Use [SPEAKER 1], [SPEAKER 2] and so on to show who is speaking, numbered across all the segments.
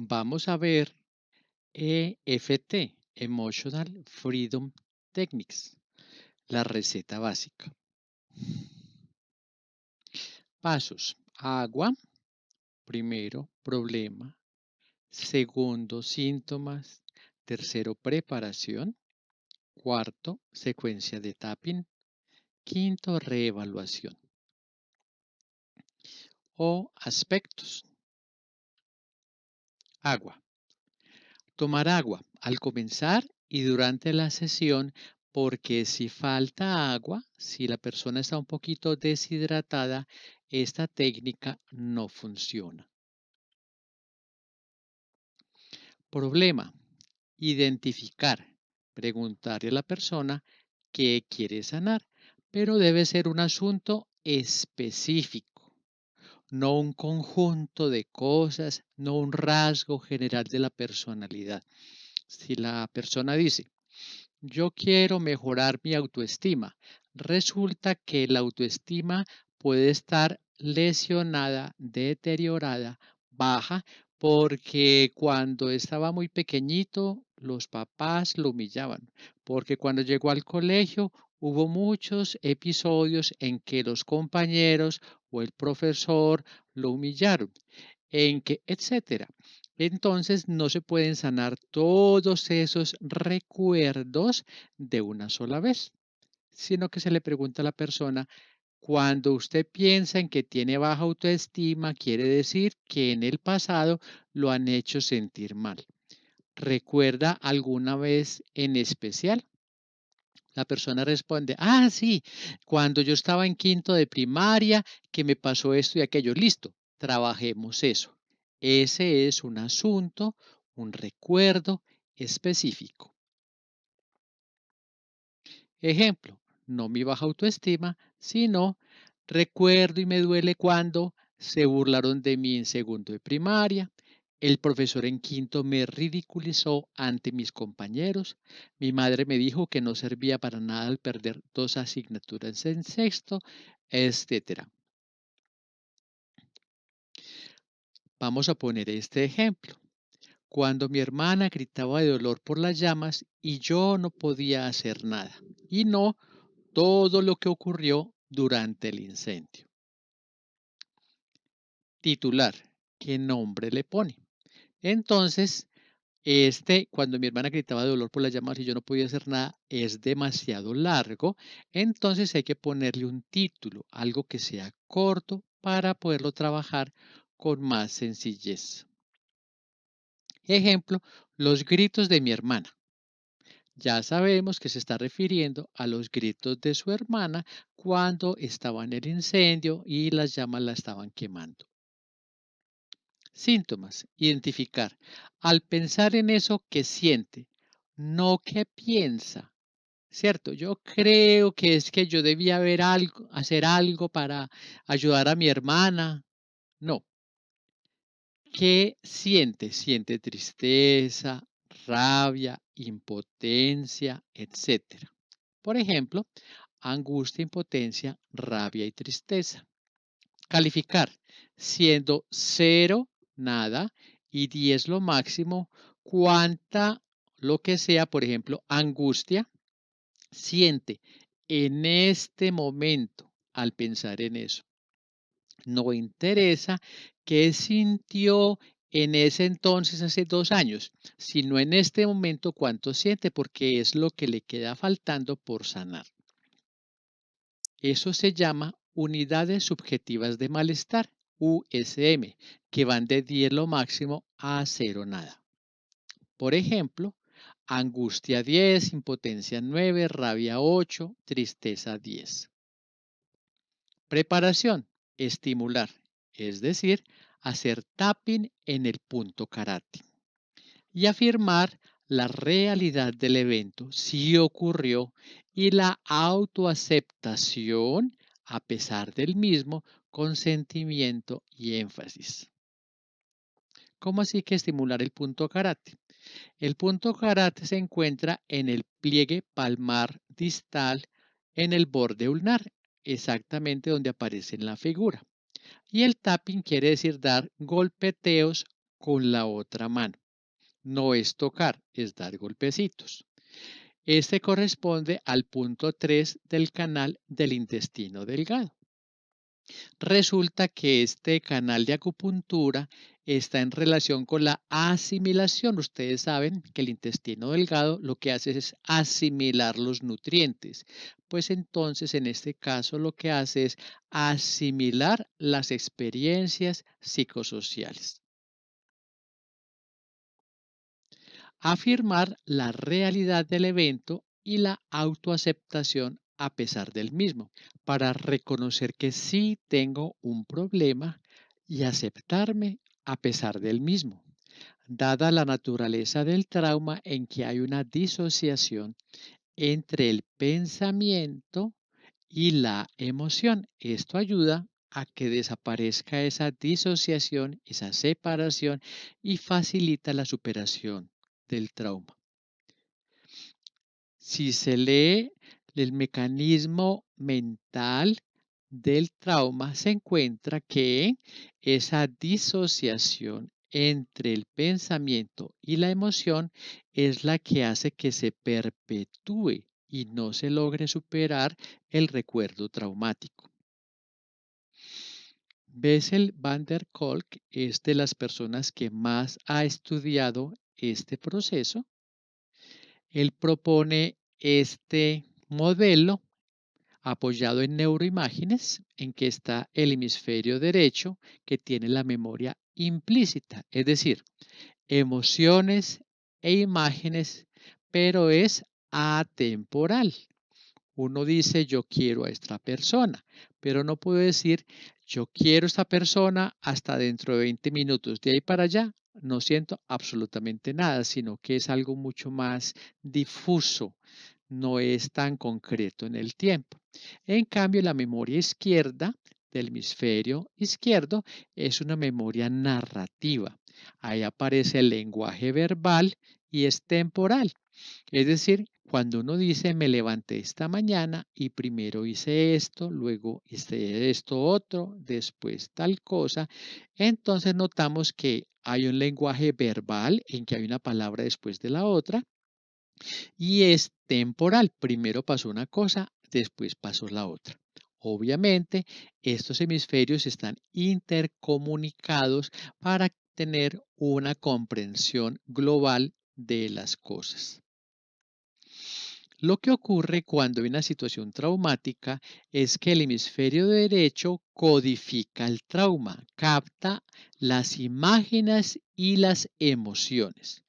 [SPEAKER 1] Vamos a ver EFT, Emotional Freedom Techniques, la receta básica. Pasos. Agua. Primero, problema. Segundo, síntomas. Tercero, preparación. Cuarto, secuencia de tapping. Quinto, reevaluación. O aspectos. Agua. Tomar agua al comenzar y durante la sesión, porque si falta agua, si la persona está un poquito deshidratada, esta técnica no funciona. Problema. Identificar. Preguntarle a la persona qué quiere sanar, pero debe ser un asunto específico, no un conjunto de cosas, no un rasgo general de la personalidad. Si la persona dice, yo quiero mejorar mi autoestima, resulta que la autoestima puede estar lesionada, deteriorada, baja, porque cuando estaba muy pequeñito los papás lo humillaban, porque cuando llegó al colegio hubo muchos episodios en que los compañeros o el profesor lo humillaron, en que, etcétera. Entonces no se pueden sanar todos esos recuerdos de una sola vez, sino que se le pregunta a la persona, cuando usted piensa en que tiene baja autoestima, quiere decir que en el pasado lo han hecho sentir mal. ¿Recuerda alguna vez en especial? La persona responde, sí, cuando yo estaba en quinto de primaria, que me pasó esto y aquello. Listo, trabajemos eso. Ese es un asunto, un recuerdo específico. Ejemplo, no mi baja autoestima, sino recuerdo y me duele cuando se burlaron de mí en segundo de primaria, el profesor en quinto me ridiculizó ante mis compañeros, mi madre me dijo que no servía para nada al perder 2 asignaturas en sexto, etcétera. Vamos a poner este ejemplo. Cuando mi hermana gritaba de dolor por las llamas y yo no podía hacer nada. Y no todo lo que ocurrió durante el incendio. Titular, ¿qué nombre le pone? Entonces, cuando mi hermana gritaba de dolor por las llamas y yo no podía hacer nada, es demasiado largo. Entonces hay que ponerle un título, algo que sea corto para poderlo trabajar con más sencillez. Ejemplo, los gritos de mi hermana. Ya sabemos que se está refiriendo a los gritos de su hermana cuando estaba en el incendio y las llamas la estaban quemando. Síntomas. Identificar. Al pensar en eso que siente, no que piensa. ¿Cierto? Yo creo que es que yo debía hacer algo para ayudar a mi hermana. No. ¿Qué siente? Siente tristeza, rabia, impotencia, etcétera. Por ejemplo, angustia, impotencia, rabia y tristeza. Calificar, siendo 0 nada y 10 lo máximo, cuánta lo que sea, por ejemplo, angustia, siente en este momento al pensar en eso. No interesa qué sintió en ese entonces, hace 2 años, sino en este momento cuánto siente, porque es lo que le queda faltando por sanar. Eso se llama unidades subjetivas de malestar, USM, que van de 10 lo máximo a 0 nada. Por ejemplo, angustia 10, impotencia 9, rabia 8, tristeza 10. Preparación, estimular, es decir, hacer tapping en el punto karate y afirmar la realidad del evento, si ocurrió, y la autoaceptación a pesar del mismo con sentimiento y énfasis. ¿Cómo así que estimular el punto karate? El punto karate se encuentra en el pliegue palmar distal en el borde ulnar, exactamente donde aparece en la figura. Y el tapping quiere decir dar golpeteos con la otra mano. No es tocar, es dar golpecitos. Este corresponde al punto 3 del canal del intestino delgado. Resulta que este canal de acupuntura está en relación con la asimilación. Ustedes saben que el intestino delgado lo que hace es asimilar los nutrientes. Pues entonces, en este caso, lo que hace es asimilar las experiencias psicosociales. Afirmar la realidad del evento y la autoaceptación a pesar del mismo, para reconocer que sí tengo un problema y aceptarme a pesar del mismo, dada la naturaleza del trauma en que hay una disociación entre el pensamiento y la emoción. Esto ayuda a que desaparezca esa disociación, esa separación y facilita la superación del trauma. Si se lee el mecanismo mental del trauma, se encuentra que esa disociación entre el pensamiento y la emoción es la que hace que se perpetúe y no se logre superar el recuerdo traumático. Bessel van der Kolk es de las personas que más ha estudiado este proceso. Él propone este modelo apoyado en neuroimágenes en que está el hemisferio derecho que tiene la memoria implícita, es decir, emociones e imágenes, pero es atemporal. Uno dice yo quiero a esta persona, pero no puedo decir yo quiero a esta persona hasta dentro de 20 minutos. De ahí para allá no siento absolutamente nada, sino que es algo mucho más difuso, no es tan concreto en el tiempo. En cambio, la memoria izquierda del hemisferio izquierdo es una memoria narrativa. Ahí aparece el lenguaje verbal y es temporal. Es decir, cuando uno dice me levanté esta mañana y primero hice esto, luego hice esto otro, después tal cosa, entonces notamos que hay un lenguaje verbal en que hay una palabra después de la otra y es temporal. Primero pasó una cosa, después pasó la otra. Obviamente, estos hemisferios están intercomunicados para tener una comprensión global de las cosas. Lo que ocurre cuando hay una situación traumática es que el hemisferio derecho codifica el trauma, capta las imágenes y las emociones.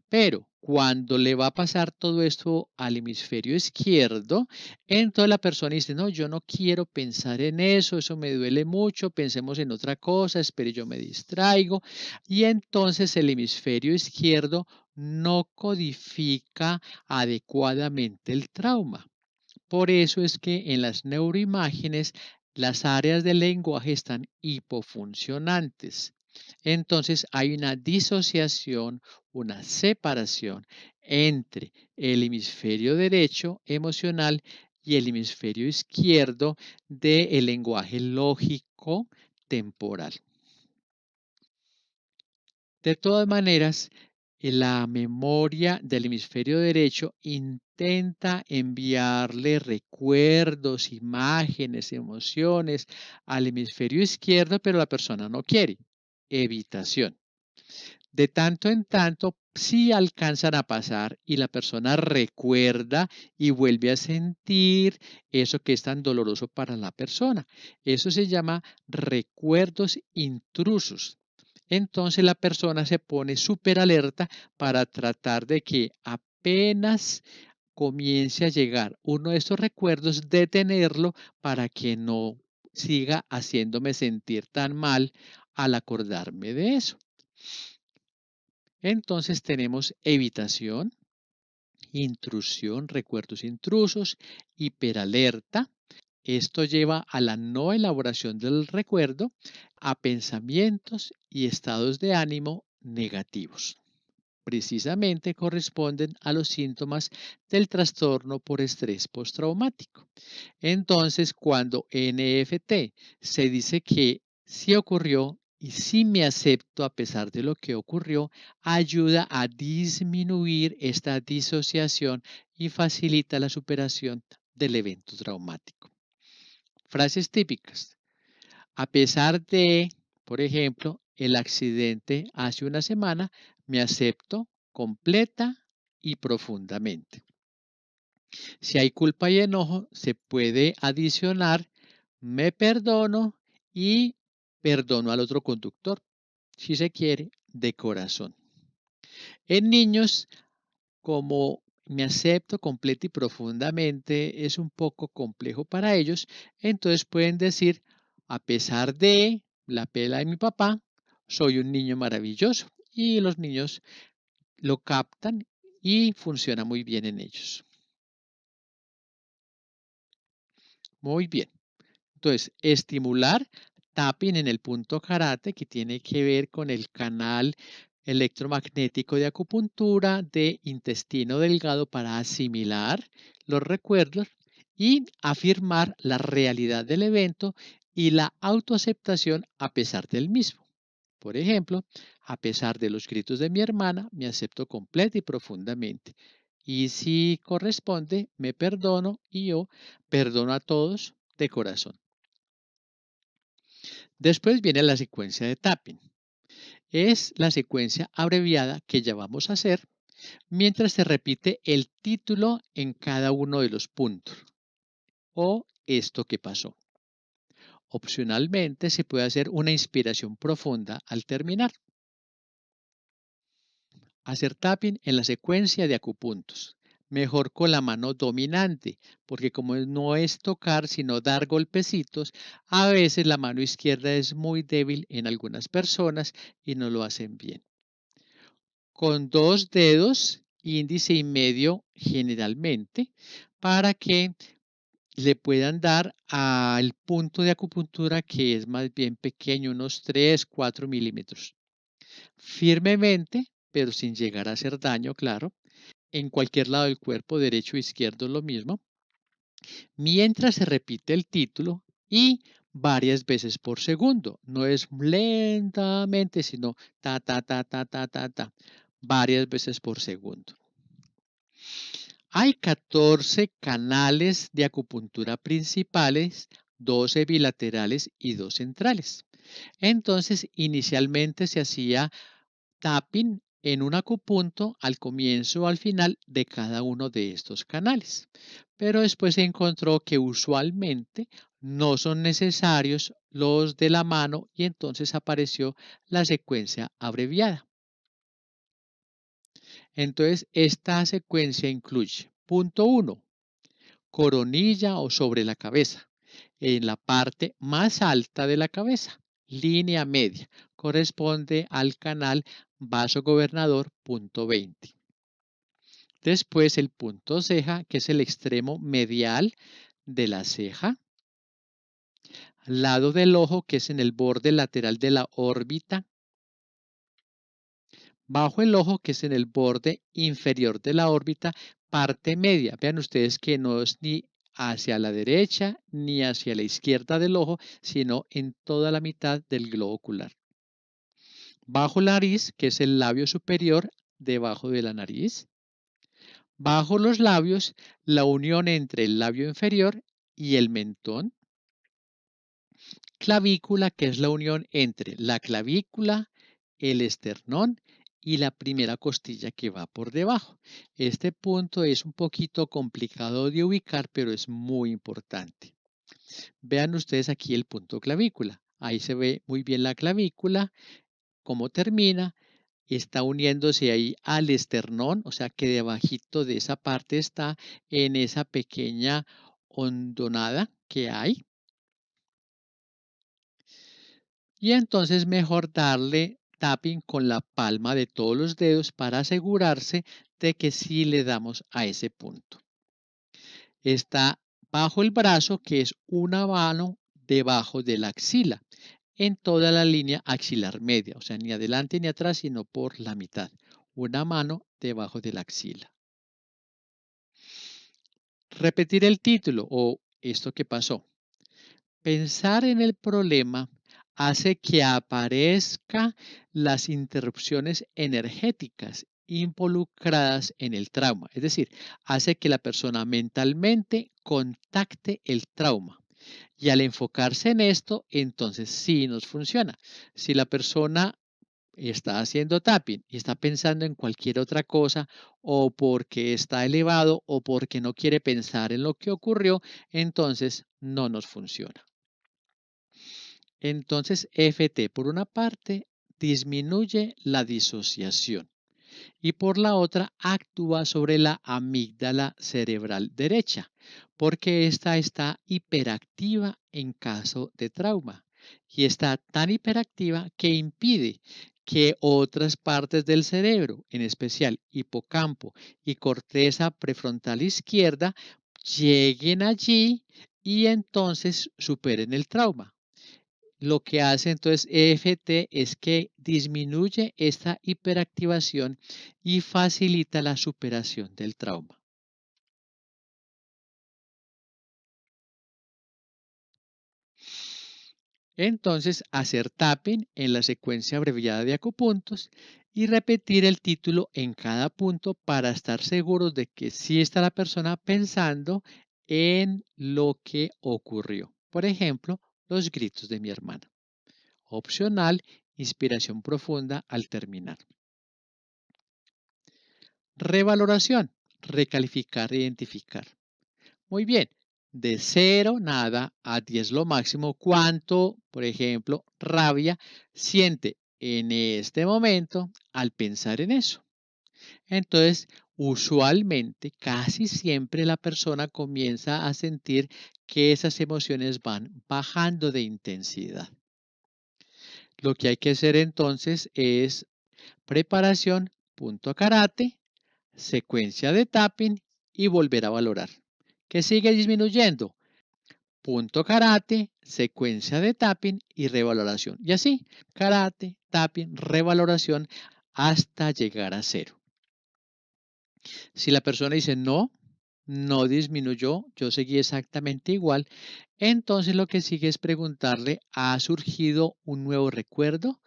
[SPEAKER 1] Pero cuando le va a pasar todo esto al hemisferio izquierdo, entonces la persona dice, no, yo no quiero pensar en eso me duele mucho, pensemos en otra cosa, espere, yo me distraigo. Y entonces el hemisferio izquierdo no codifica adecuadamente el trauma. Por eso es que en las neuroimágenes las áreas del lenguaje están hipofuncionantes. Entonces hay una disociación, una separación entre el hemisferio derecho emocional y el hemisferio izquierdo del lenguaje lógico temporal. De todas maneras, la memoria del hemisferio derecho intenta enviarle recuerdos, imágenes, emociones al hemisferio izquierdo, pero la persona no quiere. Evitación. De tanto en tanto, sí alcanzan a pasar y la persona recuerda y vuelve a sentir eso que es tan doloroso para la persona. Eso se llama recuerdos intrusos. Entonces la persona se pone súper alerta para tratar de que apenas comience a llegar uno de estos recuerdos, detenerlo para que no siga haciéndome sentir tan mal al acordarme de eso. Entonces tenemos evitación, intrusión, recuerdos intrusos, hiperalerta. Esto lleva a la no elaboración del recuerdo, a pensamientos y estados de ánimo negativos. Precisamente corresponden a los síntomas del trastorno por estrés postraumático. Entonces, cuando NFT se dice que sí ocurrió Y si me acepto a pesar de lo que ocurrió, ayuda a disminuir esta disociación y facilita la superación del evento traumático. Frases típicas. A pesar de, por ejemplo, el accidente hace una semana, me acepto completa y profundamente. Si hay culpa y enojo, se puede adicionar me perdono y perdono al otro conductor, si se quiere, de corazón. En niños, como me acepto completa y profundamente, es un poco complejo para ellos, entonces pueden decir, a pesar de la pela de mi papá, soy un niño maravilloso. Y los niños lo captan y funciona muy bien en ellos. Muy bien. Entonces, estimular tapping en el punto karate, que tiene que ver con el canal electromagnético de acupuntura de intestino delgado para asimilar los recuerdos y afirmar la realidad del evento y la autoaceptación a pesar del mismo. Por ejemplo, a pesar de los gritos de mi hermana, me acepto completa y profundamente. Y si corresponde, me perdono y yo perdono a todos de corazón. Después viene la secuencia de tapping. Es la secuencia abreviada que ya vamos a hacer mientras se repite el título en cada uno de los puntos o esto que pasó. Opcionalmente se puede hacer una inspiración profunda al terminar. Hacer tapping en la secuencia de acupuntos. Mejor con la mano dominante, porque como no es tocar, sino dar golpecitos, a veces la mano izquierda es muy débil en algunas personas y no lo hacen bien. Con dos dedos, índice y medio generalmente, para que le puedan dar al punto de acupuntura que es más bien pequeño, unos 3, 4 milímetros. Firmemente, pero sin llegar a hacer daño, claro, en cualquier lado del cuerpo, derecho o izquierdo, lo mismo, mientras se repite el título y varias veces por segundo. No es lentamente, sino ta, ta, ta, ta, ta, ta, ta, varias veces por segundo. Hay 14 canales de acupuntura principales, 12 bilaterales y 2 centrales. Entonces, inicialmente se hacía tapping en un acupunto al comienzo o al final de cada uno de estos canales. Pero después se encontró que usualmente no son necesarios los de la mano y entonces apareció la secuencia abreviada. Entonces, esta secuencia incluye, punto 1, coronilla o sobre la cabeza, en la parte más alta de la cabeza, línea media, corresponde al canal vaso gobernador punto 20. Después el punto ceja, que es el extremo medial de la ceja, lado del ojo, que es en el borde lateral de la órbita, bajo el ojo, que es en el borde inferior de la órbita, parte media. Vean ustedes que no es ni hacia la derecha ni hacia la izquierda del ojo, sino en toda la mitad del globo ocular. Bajo la nariz, que es el labio superior debajo de la nariz. Bajo los labios, la unión entre el labio inferior y el mentón. Clavícula, que es la unión entre la clavícula, el esternón y la primera costilla que va por debajo. Este punto es un poquito complicado de ubicar, pero es muy importante. Vean ustedes aquí el punto clavícula. Ahí se ve muy bien la clavícula, cómo termina. Está uniéndose ahí al esternón, o sea que debajito de esa parte está en esa pequeña hondonada que hay. Y entonces mejor darle tapping con la palma de todos los dedos para asegurarse de que sí le damos a ese punto. Está bajo el brazo, que es una mano debajo de la axila, en toda la línea axilar media, o sea, ni adelante ni atrás, sino por la mitad. Una mano debajo de la axila. Repetir el título o esto que pasó. Pensar en el problema hace que aparezcan las interrupciones energéticas involucradas en el trauma. Es decir, hace que la persona mentalmente contacte el trauma. Y al enfocarse en esto, entonces sí nos funciona. Si la persona está haciendo tapping y está pensando en cualquier otra cosa o porque está elevado o porque no quiere pensar en lo que ocurrió, entonces no nos funciona. Entonces, EFT, por una parte, disminuye la disociación y por la otra, actúa sobre la amígdala cerebral derecha, porque esta está hiperactiva en caso de trauma y está tan hiperactiva que impide que otras partes del cerebro, en especial hipocampo y corteza prefrontal izquierda, lleguen allí y entonces superen el trauma. Lo que hace entonces EFT es que disminuye esta hiperactivación y facilita la superación del trauma. Entonces, hacer tapping en la secuencia abreviada de acupuntos y repetir el título en cada punto para estar seguros de que sí está la persona pensando en lo que ocurrió. Por ejemplo, los gritos de mi hermana. Opcional, inspiración profunda al terminar. Revaloración, recalificar e identificar. Muy bien, de cero, nada, a 10 lo máximo, ¿cuánto, por ejemplo, rabia siente en este momento al pensar en eso? Entonces, usualmente, casi siempre la persona comienza a sentir que esas emociones van bajando de intensidad. Lo que hay que hacer entonces es preparación, punto karate, secuencia de tapping y volver a valorar. ¿Qué sigue disminuyendo? Punto karate, secuencia de tapping y revaloración. Y así, karate, tapping, revaloración hasta llegar a cero. Si la persona dice no, no disminuyó, yo seguí exactamente igual, entonces lo que sigue es preguntarle, ¿ha surgido un nuevo recuerdo?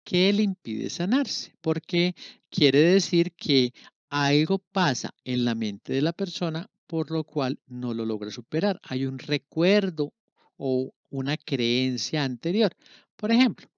[SPEAKER 1] ¿Qué le impide sanarse? Porque quiere decir que algo pasa en la mente de la persona por lo cual no lo logra superar. Hay un recuerdo o una creencia anterior. Por ejemplo,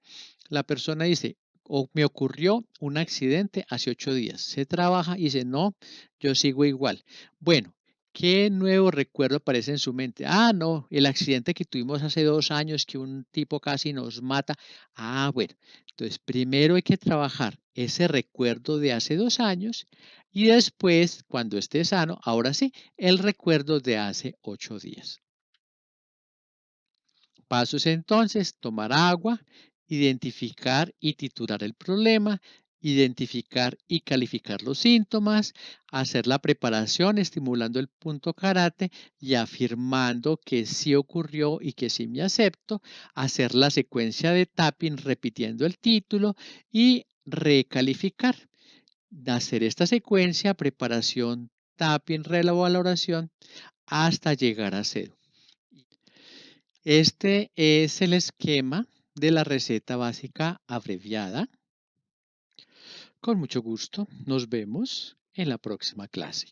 [SPEAKER 1] la persona dice, o me ocurrió un accidente hace 8 días. Se trabaja y dice, no, yo sigo igual. Bueno, ¿qué nuevo recuerdo aparece en su mente? Ah, no, el accidente que tuvimos hace 2 años, que un tipo casi nos mata. Ah, bueno, entonces primero hay que trabajar ese recuerdo de hace 2 años y después, cuando esté sano, ahora sí, el recuerdo de hace 8 días. Pasos entonces, tomar agua, identificar y titular el problema, identificar y calificar los síntomas, hacer la preparación estimulando el punto karate y afirmando que sí ocurrió y que sí me acepto, hacer la secuencia de tapping repitiendo el título y recalificar. Hacer esta secuencia, preparación, tapping, revaloración hasta llegar a cero. Este es el esquema de la receta básica abreviada. Con mucho gusto, nos vemos en la próxima clase.